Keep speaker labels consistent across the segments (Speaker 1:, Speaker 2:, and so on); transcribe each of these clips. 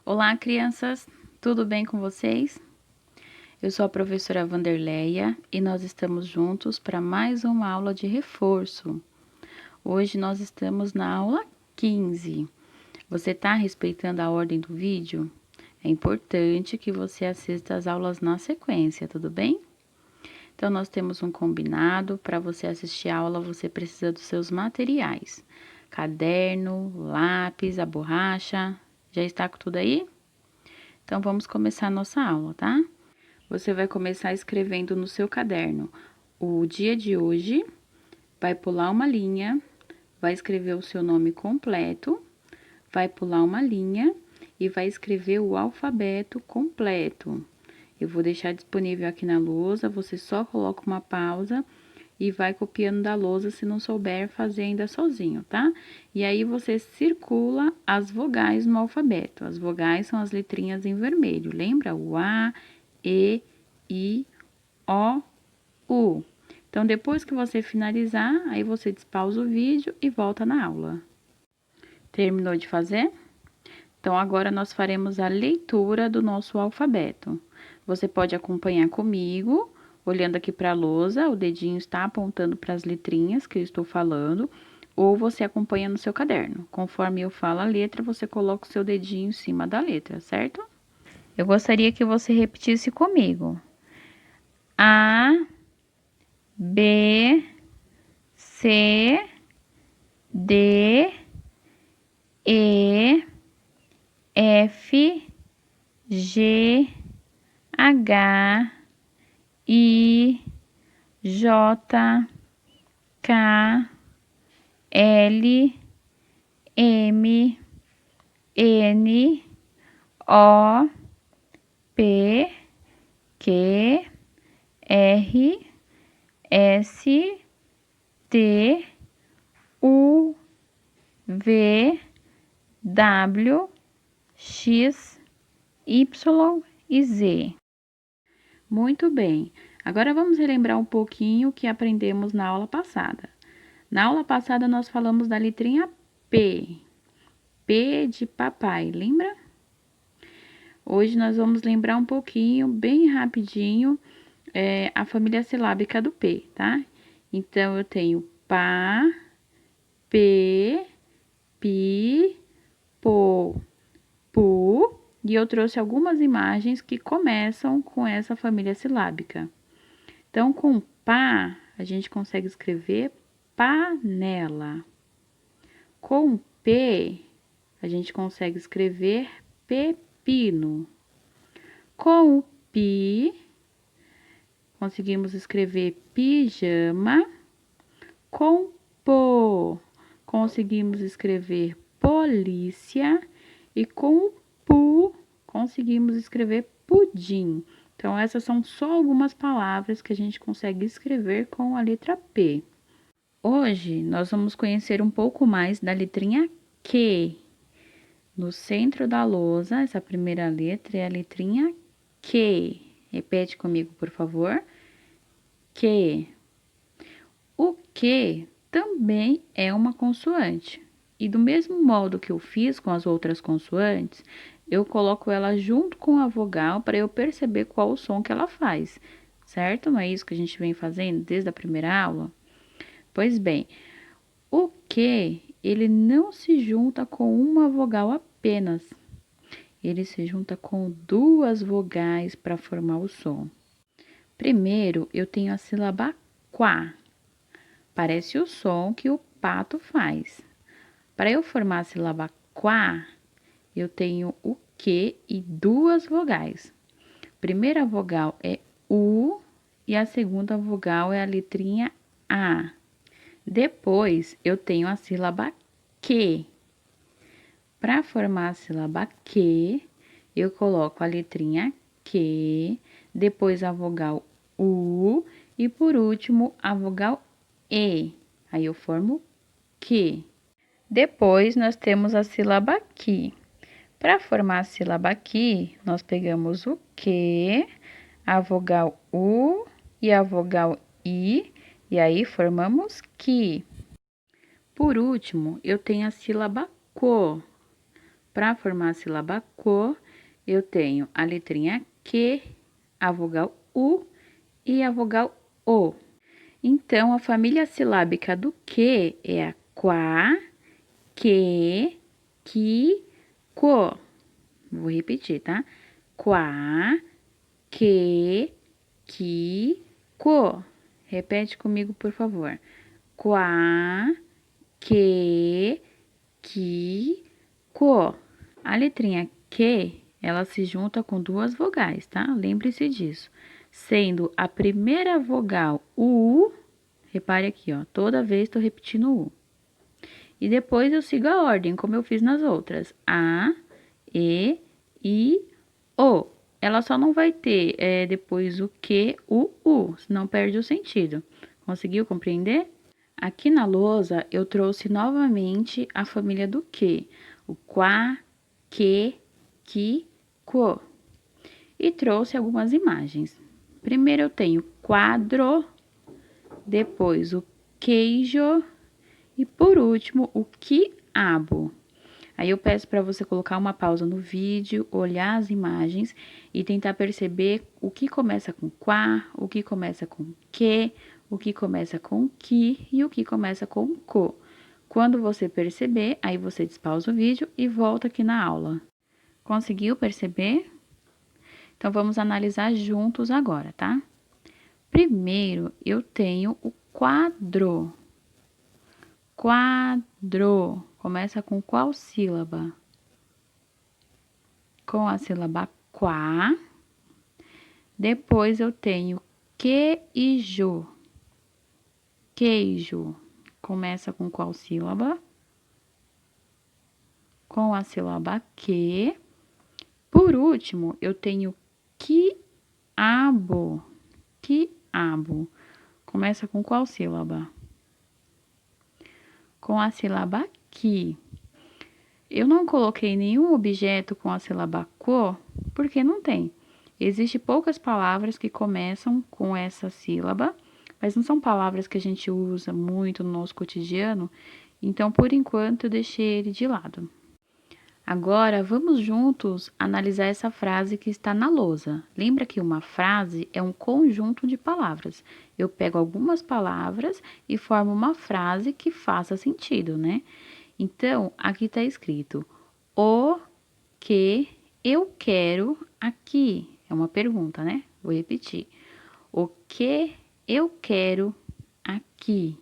Speaker 1: Olá, crianças! Tudo bem com vocês? Eu sou a professora Vanderleia e nós estamos juntos para mais uma aula de reforço. Hoje nós estamos na aula 15. Você está respeitando a ordem do vídeo? É importante que você assista às aulas na sequência, tudo bem? Então, nós temos um combinado. Para você assistir a aula, você precisa dos seus materiais. Caderno, lápis, a borracha. Já está com tudo aí? Então, vamos começar a nossa aula, tá? Você vai começar escrevendo no seu caderno o dia de hoje, vai pular uma linha, vai escrever o seu nome completo, vai pular uma linha e vai escrever o alfabeto completo. Eu vou deixar disponível aqui na lousa, você só coloca uma pausa e vai copiando da lousa se não souber fazer ainda sozinho, tá? E aí, você circula as vogais no alfabeto. As vogais são as letrinhas em vermelho, lembra? O A, E, I, O, U. Então, depois que você finalizar, aí você despausa o vídeo e volta na aula. Terminou de fazer? Então, agora nós faremos a leitura do nosso alfabeto. Você pode acompanhar comigo, olhando aqui para a lousa, o dedinho está apontando para as letrinhas que eu estou falando, ou você acompanha no seu caderno. Conforme eu falo a letra, você coloca o seu dedinho em cima da letra, certo? Eu gostaria que você repetisse comigo. A, B, C, D, E, F, G, H, I, J, K, L, M, N, O, P, Q, R, S, T, U, V, W, X, Y e Z. Muito bem. Agora vamos relembrar um pouquinho o que aprendemos na aula passada. Na aula passada nós falamos da letrinha P. P de papai, lembra? Hoje nós vamos lembrar um pouquinho, bem rapidinho, a família silábica do P, tá? Então, eu tenho pá, P, pi, pô, pu, e eu trouxe algumas imagens que começam com essa família silábica. Então, com pá, a gente consegue escrever panela. Com P, a gente consegue escrever pepino. Com o pi, conseguimos escrever pijama. Com pô, conseguimos escrever polícia. E com o pu, conseguimos escrever pudim. Então, essas são só algumas palavras que a gente consegue escrever com a letra P. Hoje, nós vamos conhecer um pouco mais da letrinha Q. No centro da lousa, essa primeira letra é a letrinha Q. Repete comigo, por favor. Q. O Q também é uma consoante. E do mesmo modo que eu fiz com as outras consoantes, eu coloco ela junto com a vogal para eu perceber qual o som que ela faz, certo? Não é isso que a gente vem fazendo desde a primeira aula? Pois bem, o Q, ele não se junta com uma vogal apenas. Ele se junta com duas vogais para formar o som. Primeiro, eu tenho a sílaba quá. Parece o som que o pato faz. Para eu formar a sílaba quá, eu tenho o Q e duas vogais. Primeira vogal é U e a segunda vogal é a letrinha A. Depois, eu tenho a sílaba Q. Para formar a sílaba Q, eu coloco a letrinha Q, depois a vogal U e por último a vogal E. Aí eu formo Q. Depois nós temos a sílaba Q. Para formar a sílaba Q, nós pegamos o Q, a vogal U e a vogal I, e aí formamos Q. Por último, eu tenho a sílaba CO. para formar a sílaba co, eu tenho a letrinha Q, a vogal U e a vogal O. Então, a família silábica do Q é a quá, que, qui, quo. Vou repetir, tá? Quá, que, qui, quo. Repete comigo, por favor. Quá, que, qui, quo. A letrinha Q, ela se junta com duas vogais, tá? Lembre-se disso. Sendo a primeira vogal U, repare aqui, ó, toda vez tô repetindo U. E depois eu sigo a ordem, como eu fiz nas outras. A, E, I, O. Ela só não vai ter depois o Q, o U, senão perde o sentido. Conseguiu compreender? Aqui na lousa, eu trouxe novamente a família do Q. O quá, que, qui, quo. E trouxe algumas imagens. Primeiro eu tenho quadro, depois o queijo e por último o quiabo. Aí eu peço para você colocar uma pausa no vídeo, olhar as imagens e tentar perceber o que começa com quá, o que começa com que, o que começa com qui e o que começa com co. Quando você perceber, aí você despausa o vídeo e volta aqui na aula. Conseguiu perceber? Então, vamos analisar juntos agora, tá? Primeiro, eu tenho o quadro. Quadro. Começa com qual sílaba? Com a sílaba quá. Depois, eu tenho queijo. Queijo. Começa com qual sílaba? Com a sílaba que. Por último, eu tenho quiabo. Quiabo. Começa com qual sílaba? Com a sílaba qui. Eu não coloquei nenhum objeto com a sílaba co, porque não tem. Existem poucas palavras que começam com essa sílaba, mas não são palavras que a gente usa muito no nosso cotidiano, então, por enquanto, eu deixei ele de lado. Agora, vamos juntos analisar essa frase que está na lousa. Lembra que uma frase é um conjunto de palavras. Eu pego algumas palavras e formo uma frase que faça sentido, né? Então, aqui está escrito: o que eu quero aqui. É uma pergunta, né? Vou repetir. O que eu quero aqui.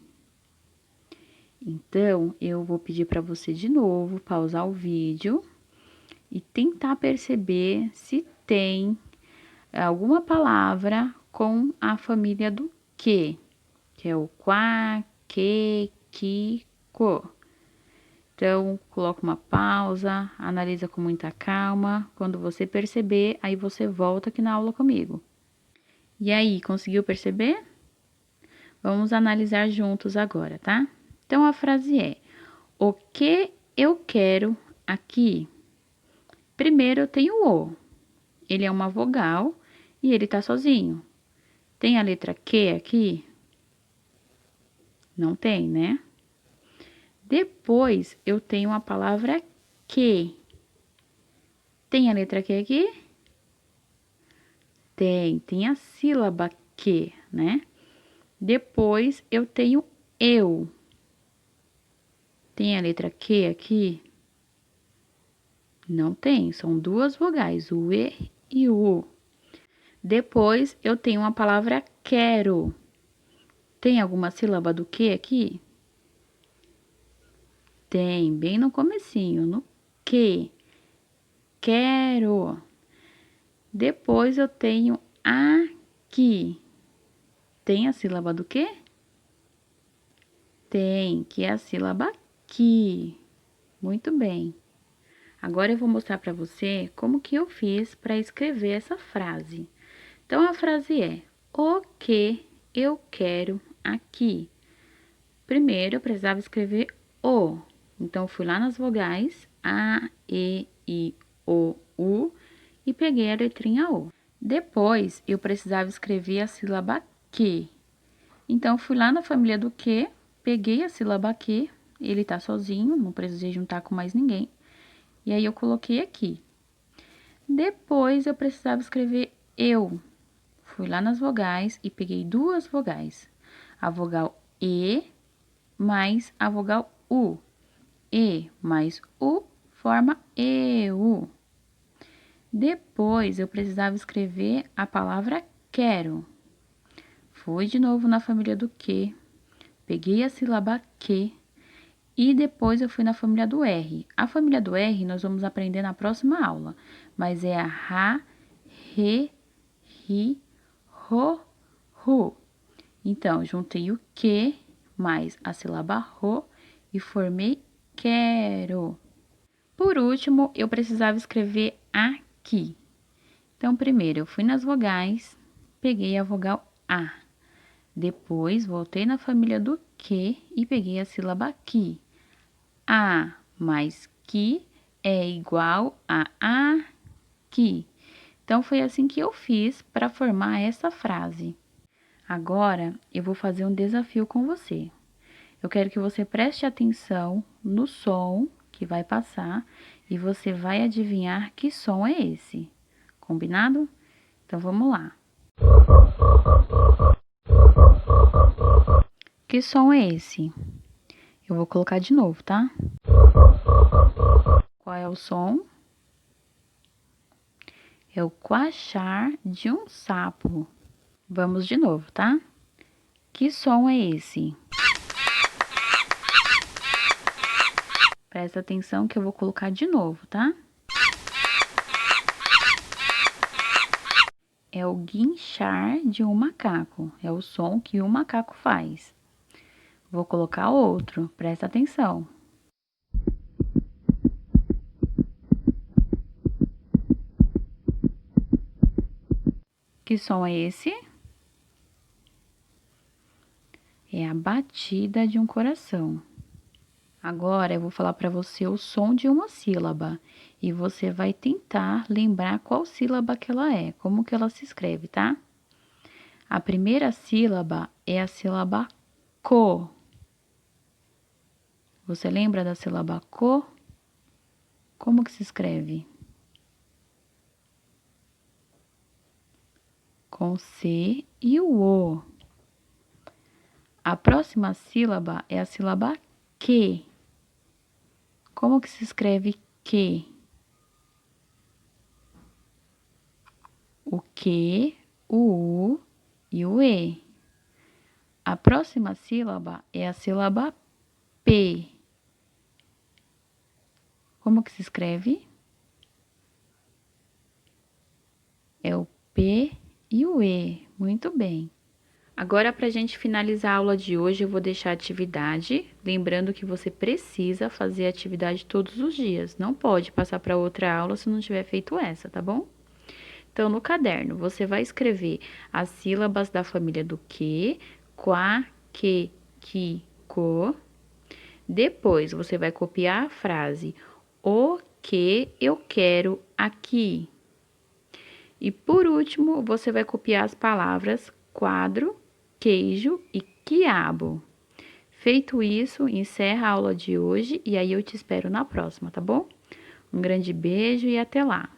Speaker 1: Então, eu vou pedir para você de novo pausar o vídeo e tentar perceber se tem alguma palavra com a família do que é o quá, que, qui, quo. Então, coloca uma pausa, analisa com muita calma. Quando você perceber, aí você volta aqui na aula comigo. E aí, conseguiu perceber? Vamos analisar juntos agora, tá? Então, a frase é: o que eu quero aqui? Primeiro, eu tenho o. Ele é uma vogal e ele tá sozinho. Tem a letra Q aqui? Não tem, né? Depois, eu tenho a palavra que. Tem a letra Q aqui? Tem a sílaba que, né? Depois, eu tenho eu. Tem a letra Q aqui? Não tem, são duas vogais, o E e o U. Depois, eu tenho a palavra quero. Tem alguma sílaba do que aqui? Tem, bem no comecinho, no que. Quero. Depois, eu tenho aqui. Tem a sílaba do que? Tem, que é a sílaba que. Muito bem. Agora, eu vou mostrar para você como que eu fiz para escrever essa frase. Então, a frase é: o que eu quero aqui. Primeiro, eu precisava escrever o. Então, eu fui lá nas vogais A, E, I, O, U e peguei a letrinha O. Depois, eu precisava escrever a sílaba que. Então, eu fui lá na família do que, peguei a sílaba que, ele tá sozinho, não precisei juntar com mais ninguém. E aí, eu coloquei aqui. Depois, eu precisava escrever eu. Fui lá nas vogais e peguei duas vogais. A vogal E mais a vogal U. E mais U forma eu. Depois, eu precisava escrever a palavra quero. Fui de novo na família do que, peguei a sílaba que e depois eu fui na família do R. A família do R nós vamos aprender na próxima aula, mas é a ra, re, ri, ro, ru. Então, juntei o que mais a sílaba ro e formei quero. Por último, eu precisava escrever aqui. Então, primeiro eu fui nas vogais, peguei a vogal A. Depois, voltei na família do que e peguei a sílaba que. A mais que é igual a aqui. Então, foi assim que eu fiz para formar essa frase. Agora, eu vou fazer um desafio com você. Eu quero que você preste atenção no som que vai passar e você vai adivinhar que som é esse. Combinado? Então, vamos lá. Que som é esse? Eu vou colocar de novo, tá? Qual é o som? É o coachar de um sapo. Vamos de novo, tá? Que som é esse? Presta atenção que eu vou colocar de novo, tá? É o guinchar de um macaco. É o som que o macaco faz. Vou colocar outro, presta atenção. Que som é esse? É a batida de um coração. Agora eu vou falar para você o som de uma sílaba e você vai tentar lembrar qual sílaba que ela é, como que ela se escreve, tá? A primeira sílaba é a sílaba co. Você lembra da sílaba co? Como que se escreve? Com C e o O. A próxima sílaba é a sílaba que. Como que se escreve que? O que, o U e o E. A próxima sílaba é a sílaba P. Como que se escreve? É o P e o E. Muito bem. Agora, para a gente finalizar a aula de hoje, eu vou deixar a atividade. Lembrando que você precisa fazer a atividade todos os dias. Não pode passar para outra aula se não tiver feito essa, tá bom? Então, no caderno, você vai escrever as sílabas da família do que, qua, que, co. Depois, você vai copiar a frase o que eu quero aqui. E por último, você vai copiar as palavras quadro, queijo e quiabo. Feito isso, encerra a aula de hoje e aí eu te espero na próxima, tá bom? Um grande beijo e até lá!